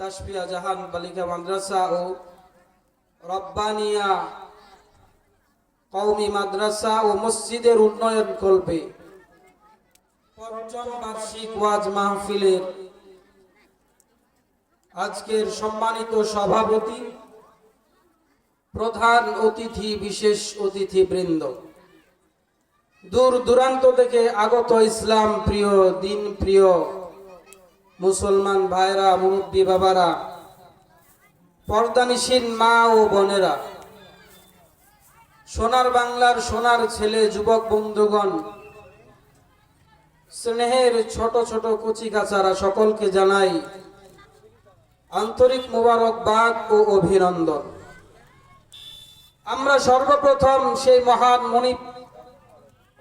তাসফিয়া জাহান বালিকা মাদ্রাসা ও রব্বানিয়া কওমি মাদ্রাসা ও মসজিদের উন্নয়ন কল্পে পঞ্চম বার্ষিক ওয়াজ মাহফিলের আজকের সম্মানিত সভাপতি, প্রধান অতিথি, বিশেষ অতিথিবৃন্দ, দূর দূরান্ত থেকে আগত ইসলাম প্রিয়, দিন প্রিয় মুসলমান ভাইরা, মুরব্বী বাবারা, পর্দানিসীন মা ও বোনেরা, সোনার বাংলার সোনার ছেলে যুবক বন্ধুগণ, স্নেহের ছোট ছোট কচি কাচারা, সকলকে জানাই আন্তরিক মোবারকবাদ ও অভিনন্দন। আমরা সর্বপ্রথম সেই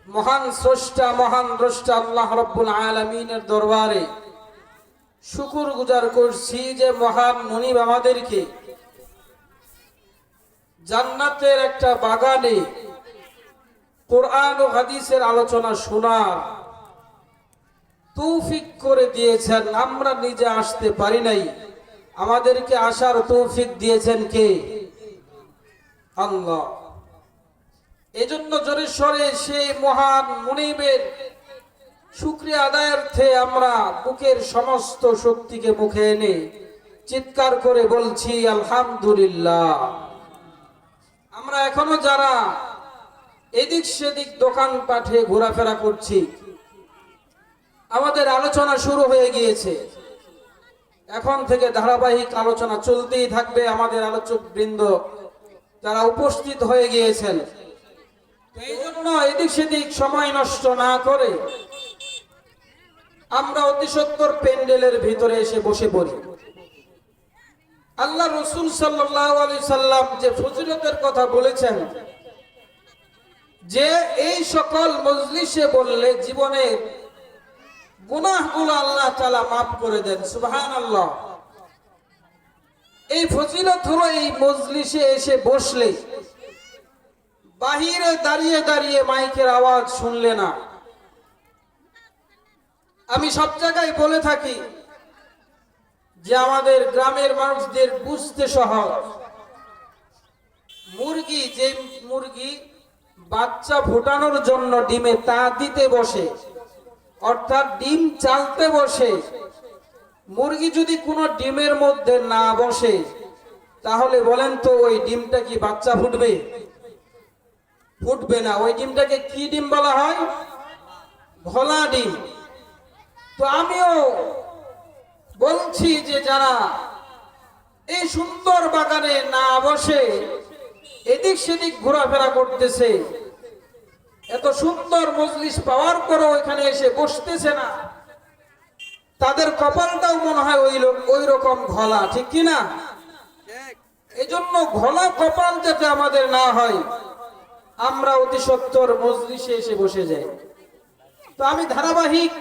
মহান স্রষ্টা, মহান দ্রষ্টা আল্লাহ রব্বুল আলামিনের দরবারে শুকর গুজার করছি যে মহান মুনিব আমাদেরকে জান্নাতের একটা বাগানে কোরআন ও হাদিসের আলোচনা শোনার তৌফিক করে দিয়েছেন। আমরা নিজে আসতে পারি নাই, আমাদেরকে আসার তৌফিক দিয়েছেন কে? আল্লাহ। এজন্য জোরে সরে সেই মহান মুনিবের শুকরিয়া আদায়ার্থে আমরা বুকের সমস্ত শক্তিকে মুখে এনে চিৎকার করে বলছি আলহামদুলিল্লাহ। আমরা এখনো যারা এদিক সেদিক দোকান পাঠে ঘোরাফেরা করছি, আমাদের আলোচনা শুরু হয়ে গিয়েছে, এখন থেকে ধারাবাহিক আলোচনা চলতেই থাকবে। আমাদের আলোচক বৃন্দ যারা উপস্থিত হয়ে গিয়েছেন, এই জন্য এদিক সেদিক সময় নষ্ট না করে আমরা অতি সত্বর প্যান্ডেলের ভিতরে এসে বসে পড়ি। আল্লাহ রাসূল সাল্লাল্লাহু আলাইহি সাল্লাম যে ফজিলতের কথা বলেছেন, যে এই সকল মজলিসে বললে জীবনের গুনাহগুলো আল্লাহ তাআলা মাফ করে দেন। সুবহানাল্লাহ। এই ফজিলত হলো এই মজলিসে এসে বসলে, বাহিরে দাঁড়িয়ে দাঁড়িয়ে মাইকের আওয়াজ শুনলে না। আমি সব জায়গায় বলে থাকি যে আমাদের গ্রামের মানুষদের বুঝতে সহজ। মুরগি, যে মুরগি বাচ্চা ফোটানোর জন্য ডিমে তা দিতে বসে, অর্থাৎ ডিম চালতে বসে, মুরগি যদি কোনো ডিমের মধ্যে না বসে, তাহলে বলেন তো ওই ডিমটা কি বাচ্চা ফুটবে? ফুটবে না। ওই ডিমটাকে কি ডিম বলা হয়? ঘোলা ডিম। তো আমিও বলছি যে যারা এই সুন্দর বাগানে না বসে এদিক সেদিক ঘোরাফেরা করতেছে, এত সুন্দর মজলিস পাওয়ার পরও এখানে এসে বসতেছে না, তাদের কপালটাও মনে হয় ওই রকম ঘোলা, ঠিক কিনা? এই জন্য ঘোলা কপাল যাতে আমাদের না হয়, আমরা অতি সত্বর মজলিসে এসে বসে যাই। তো আমি ধারাবাহিক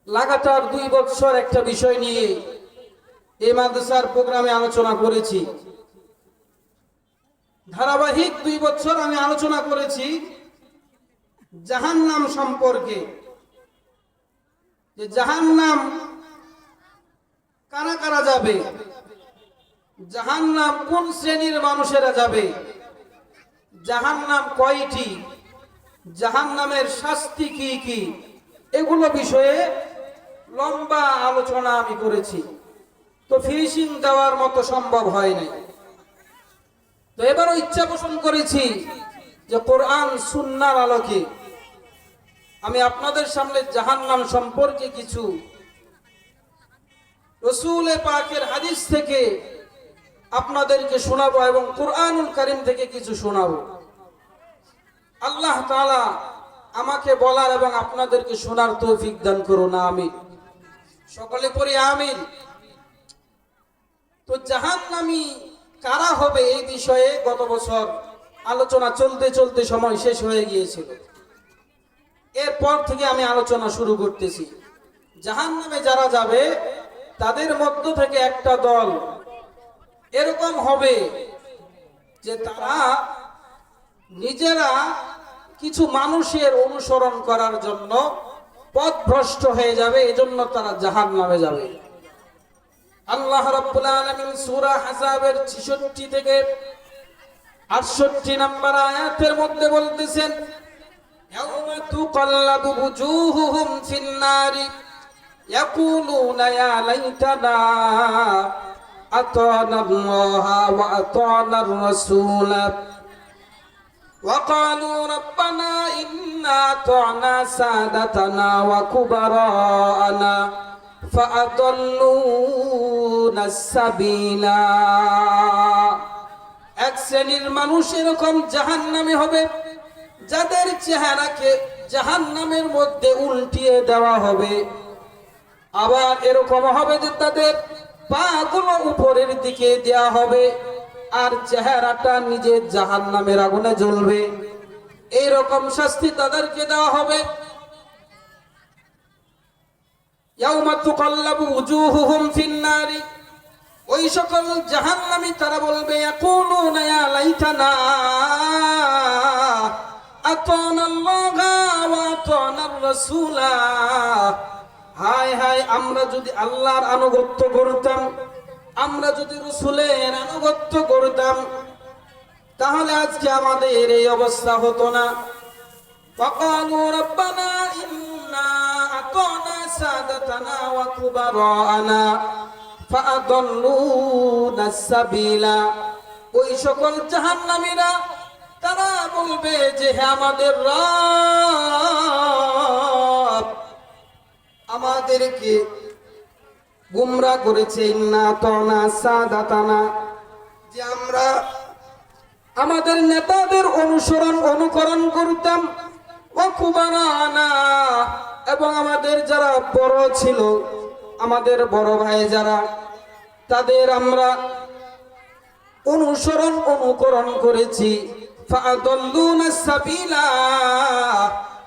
লাগাতার 2 বছর একটা বিষয় নিয়ে এই মাদ্রাসার প্রোগ্রামে আলোচনা করেছি। ধারাবাহিক 2 বছর আমি আলোচনা করেছি জাহান্নাম সম্পর্কে, যে জাহান্নাম কারা কারা যাবে, জাহান্নাম কোন শ্রেণীর মানুষেরা যাবে, জাহান্নাম কয়টি, জাহান্নামের শাস্তি কি কি, এগুলো বিষয়ে লম্বা আলোচনা আমি করেছি। তো ফিনিশিং দেওয়ার মতো সম্ভব হয় নাই। তো এবারও ইচ্ছা পোষণ করেছি যে কোরআন সুন্নাহর আলোকে আমি আপনাদের সামনে জাহান্নাম সম্পর্কে কিছু রাসূল পাকের হাদিস থেকে আপনাদেরকে শোনাবো এবং কোরআনুল কারীম থেকে কিছু শোনাবো। আল্লাহ তাআলা আমাকে বলার এবং আপনাদেরকে শোনার তৌফিক দান করুন, আমিন। সকলে পড়ি আমিন। তো জাহান্নামী কারা হবে এই বিষয়ে গত বছর আলোচনা চলতে চলতে সময় শেষ হয়ে গিয়েছিল। এরপর থেকে আমি আলোচনা শুরু করতেছি। জাহান্নামে যারা যাবে তাদের মধ্য থেকে একটা দল এরকম হবে যে তারা নিজেরা কিছু মানুষের অনুসরণ করার জন্য পথভ্রষ্ট হয়ে যাবে, এজন্য তারা জাহান্নামে যাবে। আল্লাহ রাব্বুল আলামিন সূরা আহজাবের 66 থেকে 68 নম্বর আয়াতের মধ্যে বলতেছেন, ইয়াউমা তুকাল্লাবু বুজুহুহুম ফিন নারি ইয়াকুলুনা ইয়া লাইতানা আতানা আল্লাহা ওয়া আতানা আর-রাসূলা وقالوا ربنا إنا أطعنا سادتنا وكبراءنا فأضلونا السبيل। এক শ্রেণীর মানুষ এরকম জাহান্নামে হবে যাদের চেহারাকে জাহান্নামের মধ্যে উল্টিয়ে দেওয়া হবে। আবার এরকম হবে যে তাদের পাগুলো উপরের দিকে দেওয়া হবে আর চেহারাটা নিজের জাহান্নামের আগুনে জ্বলবে। এইরকম শাস্তি তাদেরকে দেওয়া হবে। ইয়াউমা তুকাল্লাবু উজুহুহুম ফিন-নারি, ওই সকল জাহান্নামী তারা বলবে, ইয়াকুলুনা ইয়া লাইতানা আতানা আল্লাহা ওয়া আতানা আর-রাসূলা, হায় হায় আমরা যদি আল্লাহর আনুগত্য করতাম, আমরা যদি রাসূলের আনুগত্য করতাম, তাহলে আজকে আমাদের এই অবস্থা হতো না। ফাকালু রাব্বানা ইন্না আতানা সাদাতানা ওয়া কুবারানা ফাআদাল্লুনা সাবিলা, ওই সকল জাহান্নামীরা তারা বলবে যে হে আমাদের রব, আমাদেরকে গুমরা করেছে। ইন্না আতানা সাদাতানা, যে আমরা আমাদের নেতাদের অনুকরণ করতাম, ওয়া কুবারানা, এবং আমাদের যারা বড় ছিল, আমাদের বড় ভাই যারা, তাদের আমরা অনুকরণ করেছি। ফাআদাল্লুনা সাবিলা,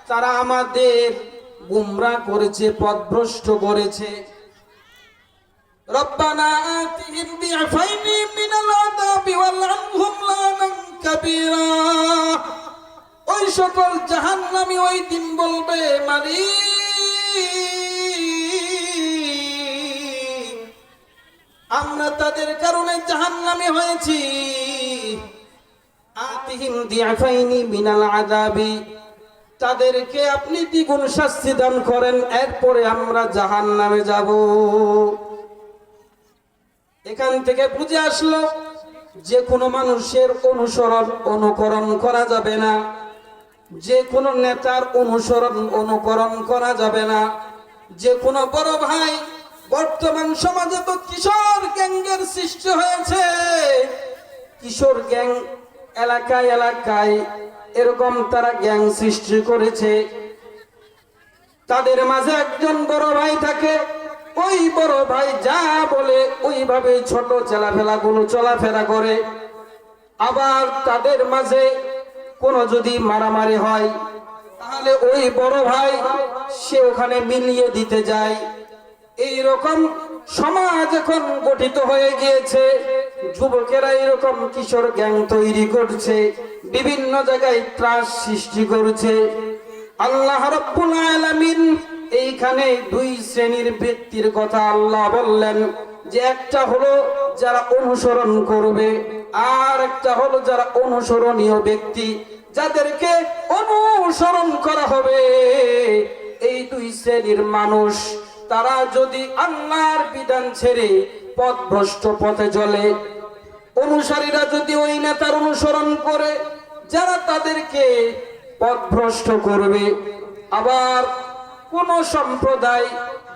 তারা আমাদের গুমরা করেছে, পথভ্রষ্ট করেছে। রব্বানা আতিহিম বিআফাইনি মিনাল আযাবি ওয়ালআনহুম লানান কাবীরা, ওই সকল জাহান্নামী ওই দিন বলবে, মালিক আমরা তাদের কারণে জাহান্নামী হয়েছি। আতিহিম বিআফাইনি মিনাল আযাবি, তাদেরকে আপনি দ্বিগুণ শাস্তি দান করেন, এরপরে আমরা জাহান্নামে যাব। এখান থেকে বুঝে আসলো যে কোনো মানুষের অনুকরণ করা যাবে না, যে কোনো নেতার অনুকরণ করা যাবে না। যে কোনো বড় ভাই, বর্তমান সমাজে তো কিশোর গ্যাংয়ের সৃষ্টি হয়েছে, কিশোর গ্যাং এলাকায় এলাকায় এরকম তারা গ্যাং সৃষ্টি করেছে। তাদের মাঝে একজন বড় ভাই থাকে, ওই বড় ভাই যা বলে ওইভাবে ছোট ছেলেপেলাগুলো চলাফেরা করে। আবার তাদের মাঝে কোনো যদি মারামারি হয়, তাহলে ওই বড় ভাই সে ওখানে মিলিয়ে দিতে যায়। এইরকম সমাজ এখন গঠিত হয়ে গিয়েছে। যুবকেরা এরকম কিশোর গ্যাং তৈরি করছে, বিভিন্ন জায়গায় ত্রাস সৃষ্টি করছে। আল্লাহ রাব্বুল আলামিন এইখানে দুই শ্রেণীর ব্যক্তির কথা আল্লাহ বললেন, যে একটা হলো যারা অনুসরণ করবে, আর একটা হলো যারা অনুসরণীয় ব্যক্তি, যাদেরকে অনুসরণ করা হবে। এই দুই শ্রেণীর মানুষ তারা যদি আল্লাহর বিধান ছেড়ে পথভ্রষ্ট পথে চলে, অনুসারীরা যদি ওই নেতার অনুসরণ করে যারা তাদেরকে পথভ্রষ্ট করবে, আবার কোন সম্প্রদায়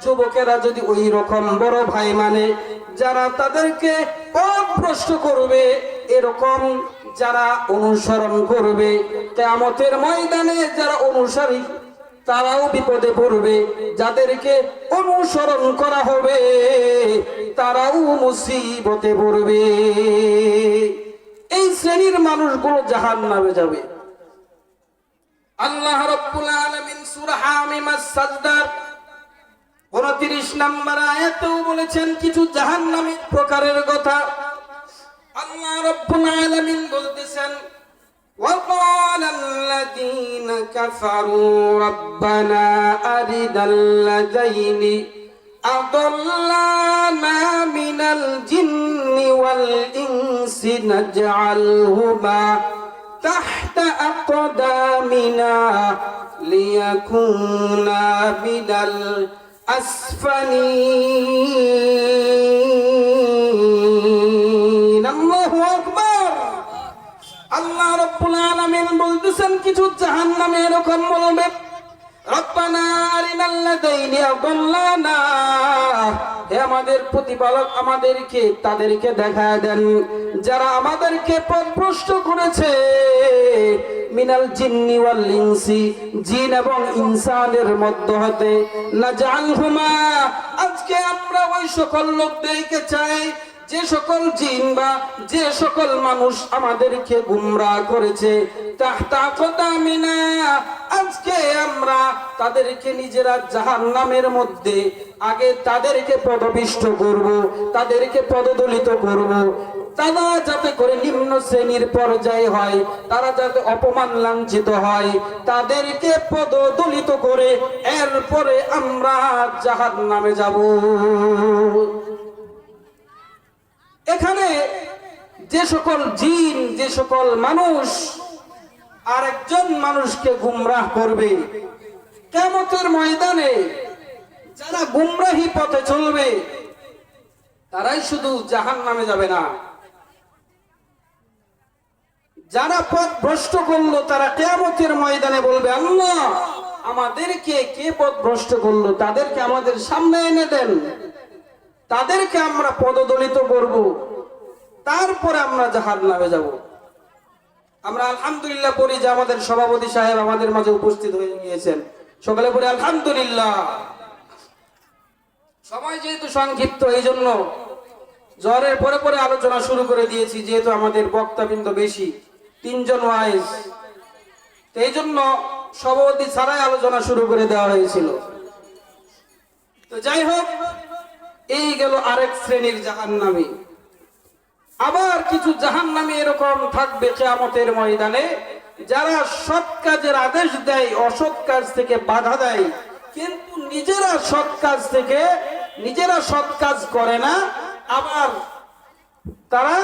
যুবকেরা যদি ওই রকম বড় ভাই মানে যারা তাদেরকে পথভ্রষ্ট করবে, এরকম যারা অনুসরণ করবে, কিয়ামতের ময়দানে যারা অনুসারী তারাও বিপদে পড়বে, যাদেরকে অনুসরণ করা হবে তারাও মুসিবতে পড়বে। এই শ্রেণীর মানুষগুলো জাহান্নামে যাবে। আল্লাহ রাব্বুল আলামিন সূরা হামিম আস-সাজদার 29 নম্বর আয়াতেও বলেছেন কিছু জাহান্নামী প্রকারের কথা। আল্লাহ রাব্বুল আলামিন বলতেছেন, وقال الذين كفروا ربنا أرنا الذين أضلانا من মিনাল জিন্নি ওয়াল ইনসি নাজআলহুমা তাহতা আকদামিনা লিয়াকুনা মিনাল আসফালিন। আল্লাহু আকবার। আল্লাহ রাব্বুল আলামিন বলতেছেন কিছু জাহান্নামে এরকম বলবে, রব্বানা আরিনাল্লাযীনা আযাল্লানা, হে আমাদের প্রতিপালক আমাদেরকে তাদেরকে দেখায় দেন যারা আমাদেরকে পথভ্রষ্ট করেছে, মিনাল জিন্নি ওয়াল ইনসি, জিন এবং ইনসানের মধ্য হতে, নাজআলহুমা, আজকে আমরা ওই সকল লোকদেরকে চাই যে সকল জিন বা যে সকল মানুষ আমাদেরকে গুমরাহ করেছে, তাহতা কদামিনা, আজকে আমরা তাদেরকে নিজেরা জাহান্নামের মধ্যে আগে তাদেরকে পদপিষ্ট করব, তাদেরকে পদদলিত করব, তারা যাতে করে নিম্ন শ্রেণীর পর্যায়ে হয়, তারা যাতে অপমান লাঞ্ছিত হয়, তাদেরকে পদদলিত করে এরপরে আমরা জাহান্নামে যাব। এখানে যে সকল জিন, যে সকল মানুষ আরেকজন মানুষকে গুমরাহ করবে, কিয়ামতের ময়দানে যারা গুমরাহি পথে চলবে তারাই শুধু জাহান্নামে যাবে না, যারা পথ ভ্রষ্ট করলো তারা কিয়ামতের ময়দানে বলবে, আল্লাহ আমাদেরকে কে পথ ভ্রষ্ট করলো, তাদেরকে আমাদের সামনে এনে দেন, তাদেরকে আমরা পদদলিত করব, তারপরে আমরা জাহান্নামে যাব। আমরা আলহামদুলিল্লাহ পড়ি যে আমাদের সভাপতি সাহেব আমাদের মাঝে উপস্থিত হয়ে গিয়েছেন, সকালে পড়ে আলহামদুলিল্লাহ। সময় যেহেতু সংক্ষিপ্ত, এই জন্য জ্বরের পরে পরে আলোচনা শুরু করে দিয়েছি, যেহেতু আমাদের বক্তাবৃন্দ বেশি, 3 জন ওয়াইজ, এই জন্য সভাপতি ছাড়াই আলোচনা শুরু করে দেওয়া হয়েছিল। তো যাই হোক, এই গেল আরেক শ্রেণীর জাহান্নামী। আবার কিছু জাহান্নামী এরকম থাকবে কিয়ামতের ময়দানে, যারা সৎ কাজের আদেশ দেয়, অসৎ কাজ থেকে বাধা দেয়, কিন্তু নিজেরা সৎ কাজ করে না, আবার তারা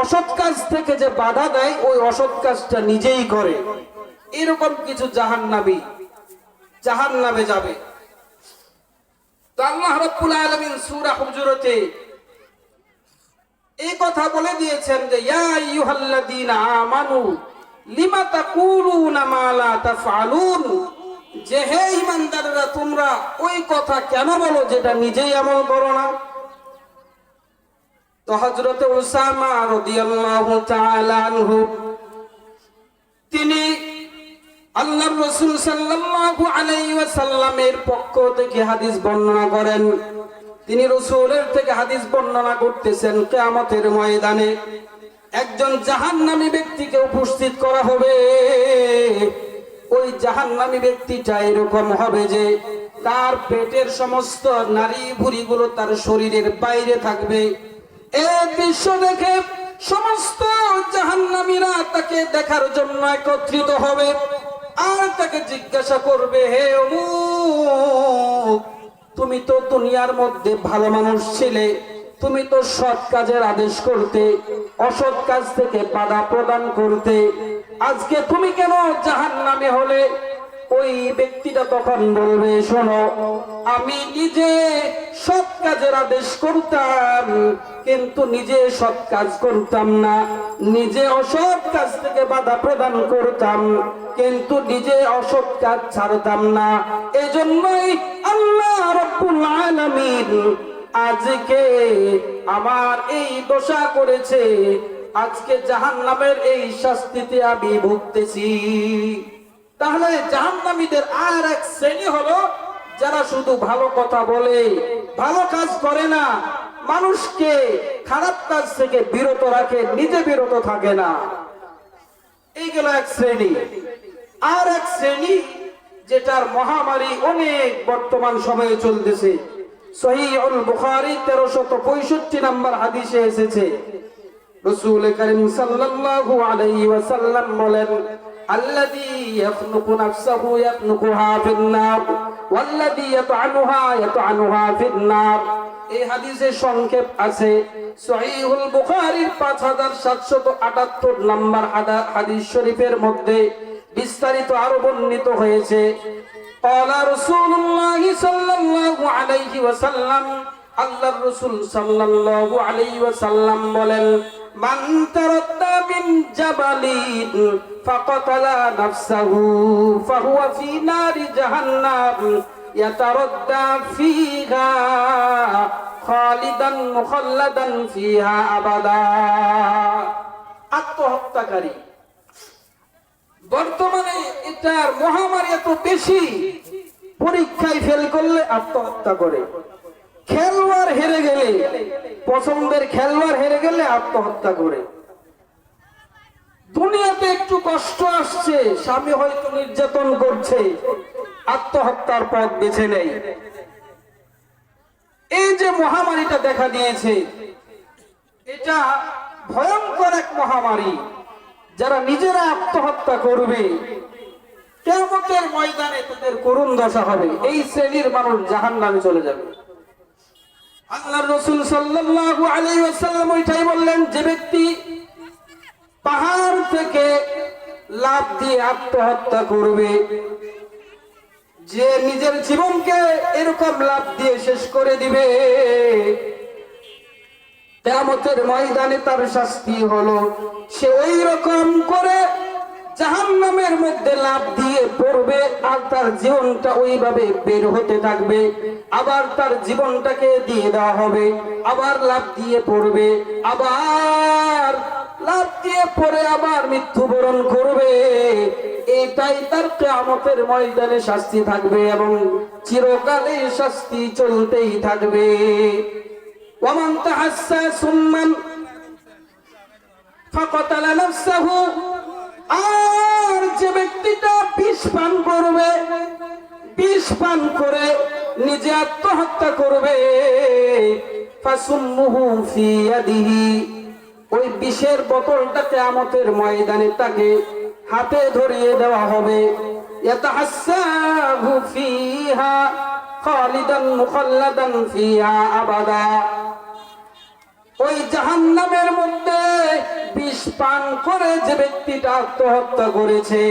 অসৎ কাজ থেকে যে বাধা দেয় ওই অসৎ কাজটা নিজেই করে। এরকম কিছু জাহান্নামী জাহান্নামে যাবে। তো আল্লাহ রাব্বুল আলামিন সূরা হুজুরাতে এই কথা বলে দিয়েছেন যে ইয়া আইয়ুহাল্লাযীনা আমানু লিমা তাকুলুনা মা লা তাফআলুন, যে হে ঈমানদাররা তোমরা ওই কথা কেন বলো যেটা নিজেই আমল করো না। তো হযরত উসামা রাদিয়াল্লাহু তাআলা আনহু তিনি আল্লাহর রাসূল সাল্লাল্লাহু আলাইহি ওয়াসাল্লামের পক্ষ থেকে হাদিস বর্ণনা করেন। তিনি রাসূলের থেকে হাদিস বর্ণনা করতেছেন, কিয়ামতের ময়দানে একজন জাহান্নামী ব্যক্তিকে উপস্থিত করা হবে। ওই জাহান্নামী ব্যক্তিটা এরকম হবে যে তার পেটের সমস্ত নারী ভুঁড়িগুলো তার শরীরের বাইরে থাকবে। এই দৃশ্য দেখে সমস্ত জাহান্নামীরা তাকে দেখার জন্য একত্রিত হবে আর তাকে জিজ্ঞাসা করবে, হে অমুক, তুমি তো দুনিয়ার মধ্যে ভালো মানুষ ছিলে, তুমি তো সৎ কাজের আদেশ করতে, অসৎ কাজ থেকে বাধা প্রদান করতে, আজকে তুমি কেন জাহান্নামে হলে? ওই ব্যক্তিটা তখন বলবে, শোনো, আমি নিজে সৎ কাজের আদেশ করতাম কিন্তু নিজে সৎ কাজ করতাম না, নিজে অসৎ কাজ থেকে বাধা প্রদান করতাম কিন্তু নিজে অসৎ কাজ ছাড়তাম না। এজন্যই আল্লাহ রাব্বুল আলামিন আজকে আমার এই দশা করেছে, আজকে জাহান্নামের এই শাস্তিতে আমি ভুগতেছি। তাহলে জাহান্নামীদের আর এক শ্রেণী হলো যারা শুধু ভালো কথা বলে, ভালো কাজ করে না, মানুষকে খারাপ কাজ থেকে বিরত রাখে, নিজে বিরত থাকে না। এই গেল এক শ্রেণী। আর এক শ্রেণী যেটার মহামারী অনেক বর্তমান সময়ে চলতেছে, সহিহুল বুখারী 1365 নম্বর হাদিসে এসেছে, রাসূল করিম সাল্লাল্লাহু আলাইহি ওয়াসাল্লাম বলেন, আল্লাযী ইয়াখনুকু নাফসাহু ইয়াখনুকুহা ফিন-নার ওয়াল্লাযী ইয়াতআনুহা ইয়াতআনুহা ফিন-নার। এই হাদিসের সংক্ষেপ আছে সহিহুল বুখারীর 5778 নম্বর হাদিস শরীফের মধ্যে বিস্তারিত আরো বর্ণিত হয়েছে قال رسول الله صلى الله عليه وسلم আল্লাহর রাসূল সাল্লাল্লাহু আলাইহি ওয়াসাল্লাম বলেন মান তারাদ্দা মিন জাবালিন ফাকাতালা নাফসাহু ফাহুয়া ফি নারি জাহান্নাম ইয়াতারাদ্দা ফিহা খালিদান মুখাল্লাদান ফিহা আবাদা। আত্মহত্যাকারী বর্তমানে এটার মহামারী এত বেশি, পরীক্ষায় ফেল করলে আত্মহত্যা করে, খেলোয়াড় হেরে গেলে, পছন্দের খেলোয়াড় হেরে গেলে আত্মহত্যা করে। দুনিয়াতে একটু কষ্ট আসছে, স্বামী হয়তো নির্যাতন করছে, আত্মহত্যার পথ বেছে নেই। এই যে মহামারীটা দেখা দিয়েছে, এটা ভয়ঙ্কর এক মহামারী। যারা নিজেরা আত্মহত্যা করবে, কিয়ামতের ময়দানে তাদের করুণ দশা হবে। এই শ্রেণীর মানুষ জাহান্নামে চলে যাবে। আল্লাহর রাসূল সাল্লাল্লাহু আলাইহি ওয়াসাল্লাম ওইটাই বললেন, যে ব্যক্তি পাহাড় থেকে লাফ দিয়ে আত্মহত্যা করবে, যে নিজের জীবনকে এরকম লাফ দিয়ে শেষ করে দিবে, কিয়ামতের ময়দানে তার শাস্তি হলো সে ওই রকম করে জাহান্নামের মধ্যে লাফ দিয়ে পড়বে, আর তার জীবনটা ওইভাবে বের হতে থাকবে। আবার তার জীবনটাকে দিয়ে দেওয়া হবে, আবার লাফ দিয়ে পড়বে, আবার লাফ দিয়ে পড়ে আবার মৃত্যুবরণ করবে। এটাই তার কিয়ামতের ময়দানে শাস্তি থাকবে এবং চিরকালে শাস্তি চলতেই থাকবে। ওয়ামান তাহাসসা সুম্মান ফাকাতালা নাফসাহু, আর যে ব্যক্তিটা বিষ পান করবে, বিষ পান করে নিজে আত্মহত্যা করবে, ফাসুম্মুহু ফি ইয়াদিহি, ওই বিষের বোতলটা কিয়ামতের ময়দানে তাকে হাতে ধরিয়ে দেওয়া হবে। ইয়াতাহাসসাহু ফিহা খালিদান মুখাল্লাদান ফিহা আবাদা, ওই জাহান্নামের মধ্যে বিষ পান করে যে ব্যক্তিটা আত্মহত্যা করেছে,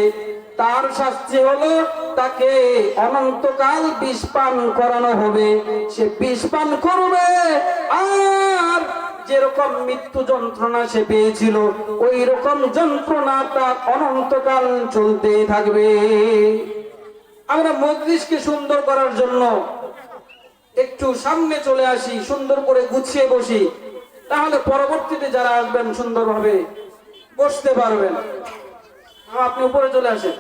তার শাস্তি হলো তাকে অনন্তকাল বিষ পান করানো হবে। সে বিষ পান করবে, আর যেরকম মৃত্যু যন্ত্রণা সে পেয়েছিল ওই রকম যন্ত্রণা তার অনন্তকাল চলতে থাকবে। আমরা মজলিসকে সুন্দর করার জন্য একটু সামনে চলে আসি, সুন্দর করে গুছিয়ে বসি, তাহলে পরবর্তীতে যারা আসবেন সুন্দরভাবে বসতে পারবেন। আপনি উপরে চলে আসেন।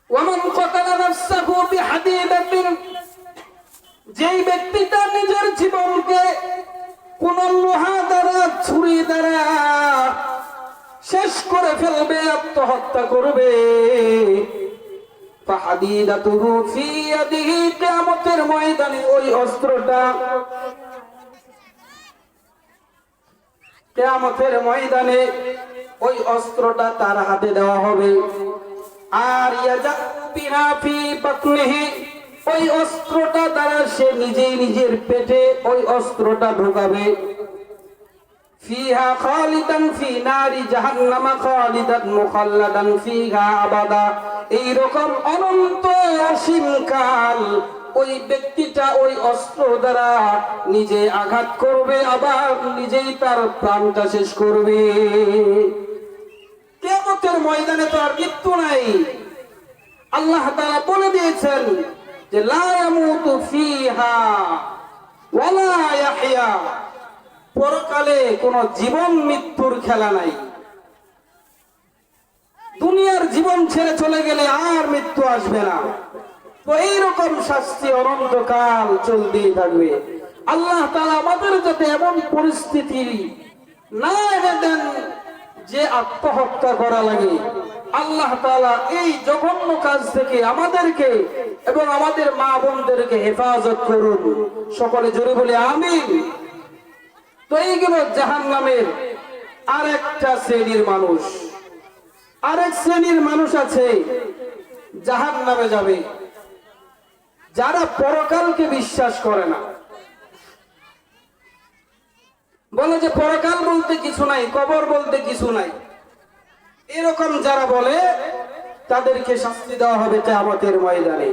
ওয়ামান কাতালা নাফসাহু বিহাদিদাতিন, যেই ব্যক্তিটা নিজের জীবনকে কোন লোহা দ্বারা, ছুরি দ্বারা শেষ করে ফেলবে, আত্মহত্যা করবে, ফাহাদিদাতুহু ফি ইয়াদিহি, কিয়ামতের ময়দানে ওই অস্ত্রটা, কিয়ামতের ময়দানে ওই অস্ত্রটা তার হাতে দেওয়া হবে। আর ইয়াজাউ বিহা ফি বাতনিহি, ওই অস্ত্রটা দ্বারা সে নিজেই নিজের পেটে ওই অস্ত্রটা ঢোকাবে। ফিহা খালিদান ফি নারি জাহান্নাম খালিদান মুখাল্লাদান ফিহা আবাদা, এই রকম অনন্ত অসীম কাল ওই ব্যক্তিটা ওই অস্ত্র দ্বারা নিজে আঘাত করবে, আবার নিজেই তার প্রাণটা শেষ করবে। কিয়ামতের ময়দানে তো আর মৃত্যু নাই। আল্লাহ তাআলা বলে দিয়েছেন যে লা ইয়ামুতু ফিহা ওয়ালা ইয়াহইয়া, পরকালে কোন জীবন মৃত্যুর খেলা নাই। দুনিয়ার জীবন ছেড়ে চলে গেলে আর মৃত্যু আসবে না। তো এইরকম শাস্তি অনন্তকাল চলতেই থাকবে। আল্লাহ তাআলা আমাদের যাতে এমন পরিস্থিতি না এনে দেন যে আত্মহত্যা করা লাগে। আল্লাহ তাআলা এই জঘন্য কাজ থেকে আমাদেরকে এবং আমাদের মা বোনদেরকে হেফাজত করুন। সকলে জোরে বলে আমিন। তো এইগুলো জাহান্নামের আরেকটা শ্রেণীর মানুষ। আরেক শ্রেণীর মানুষ আছে জাহান্নামে যাবে, যারা পরকালকে বিশ্বাস করে না, বলে যে পরকাল বলতে কিছু নাই, কবর বলতে কিছু নাই, এরকম যারা বলে তাদেরকে শাস্তি দেওয়া হবে কিয়ামতের ময়দানে।